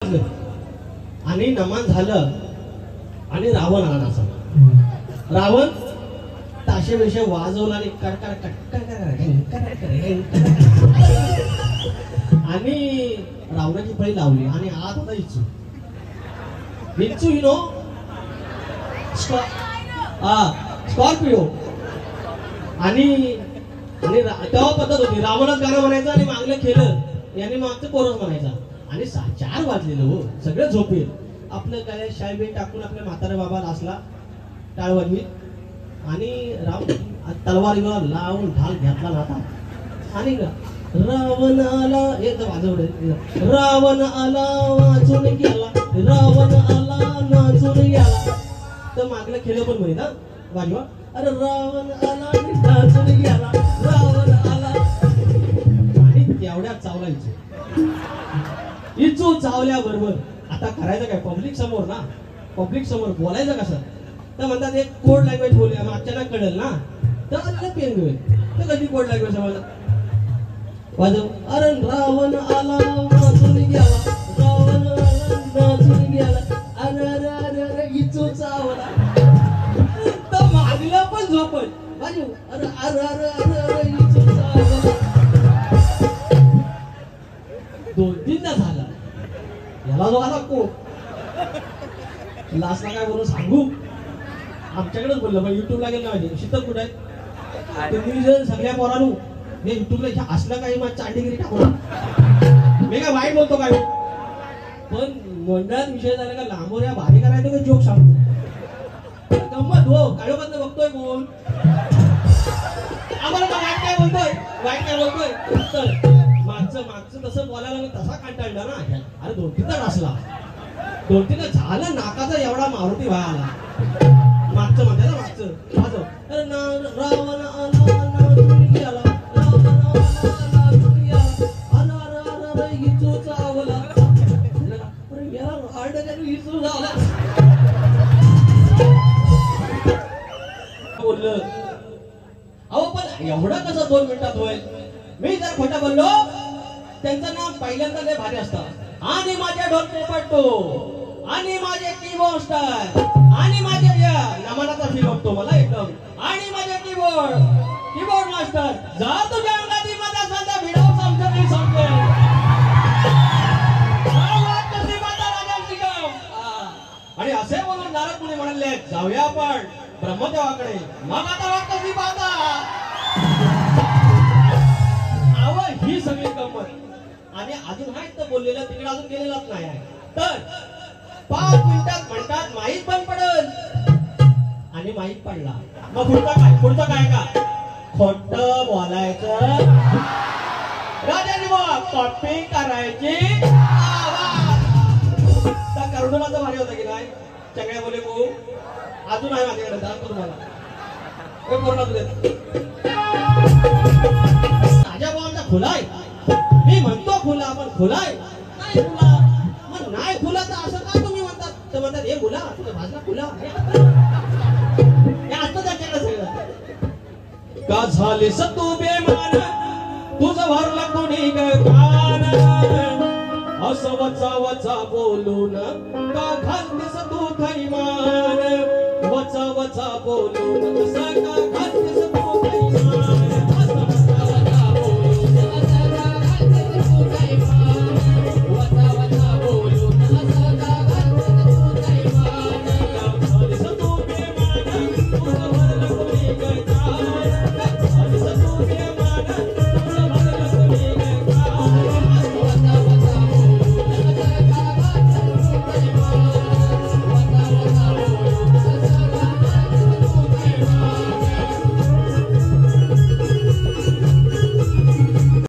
वाजलं आणि नमन झालं आणि रावण आला नाचा. रावण ताशे बिशे वाजवला आणि आणि रावणाची फळी लावली आणि आत होता इच्छू. इच्छू यु नो स्कॉर्पिओ. आणि तेव्हा पद्धत होती, रावणच गाणं म्हणायचं आणि मागलं केलं याने मागचं कोरस म्हणायचा. आणि 4 वाजलेलं हो, सगळं झोपेल. आपलं काय शाय टाकून आपल्या म्हातारा बाबा असला टाळ वाजवी आणि तलवार लावून ढाल घेतला ना आणि रावण आला एक वाजवलं. रावण आला वाचून गेला, रावण आला नाचून गेला. तर मागलं खेळ पण माहित वाजवा. अरे रावण आला नाचून गेला, रावण आला. आणि तेवढ्यात चावलायचं इच्छू चावल्याबरोबर आता करायचं काय, पब्लिक समोर ना, पब्लिक समोर बोलायचं कसं. तर म्हणतात एक कोड लँग्वेज बोलूया, मग अचानक कळेल ना. तर पेन घेऊन तर कधी कोड लँग्वेज समजलं वाजव. अरे रावण आला नाचून गेला, रावण आला नाचून गेला. अरे अरे अरे अरे इच्छू चावला. तर मागलं पण झोपल वाजव. अरे अरे अरे अरे अरे इच्छू चावला. 2-3दा झाला. याला जो आला को लास्टला काय बोलून सांगू, आमच्याकडेच बोललं. मग युट्यूबला गेलं पाहिजे. शीतल कुठे आहे तुम्ही जर सगळ्या पोरांनो हे युट्यूबला असलं काही माझी चांडीगिरी टाकू. मी काय वाईट बोलतो काय, पण मंडळात विषय झाला का लांबोऱ्या भारी करायचं का जोक सांगतो गंमत हो. काळोखात बघतोय कोण आम्हाला वाईट काय बोलतोय, वाईट काय बोलतोय. तर मागचं तसं बोलायला मी तसा कंटाळला ना. अरे 2-3दा असला, 2-3दा झालं नाकाचा एवढा मारुती व्हायला. मागचं म्हणते ना मागचं वाजव. अरे रावण आला नाचून गेला, रावण आला नाचून गेला. अरे अरे अरे अरे इच्छू चावला. अरे याला आडल्यानं इच्छू झाला बोललं. अहो पण एवढं कसं 2 मिनिटात होईल. मी जर खोटं बोललो त्यांचं नाव पहिल्यांदा लय भारी असतं. आणि माझ्या डोक्यात पडतो आणि माझे कीबोर्ड स्टार आणि माझे नमनाचा फील वाटतो मला एकदम. आणि माझे कीबोर्ड मास्टर जर तुझ्या अंगात माझा साधा भिडाव समजत नाही समजेल. आणि असे बोलून नारद मुनी म्हणाले जाऊया आपण ब्रह्मदेवाकडे. मग आता वाटतं ती बाता ही सगळी गंमत. आणि अजून आहेत तर बोललेलं तिकडे अजून गेलेलाच नाही आहे. तर 5 मिनिटात म्हणतात माहीत पण पडल. आणि माहीत पडला मग पुढचं काय का खोट बोलायचं. राजाने बघ कॉपी करायची. त्या करुणाचा भारी होता की नाही सगळ्या बोले भाऊ अजून आहे माझ्याकडे दाखवतो तुम्हाला. राजा भाऊ आमचा खुला आहे. मी म्हणतो खुला पण खुलाय नाही खुला. मग नाही खुला तर असं का तुम्ही म्हणतात. तर म्हणतात हे खुला तुझ्या भाषा खुला हे असतं त्याच्याकडे सगळं. का झालीस तू बेमान तुझं भरलं कोणी कान. असं वचा वचा बोलून का घालतेस तू थैमान. वचा वचा बोलून असं का घाल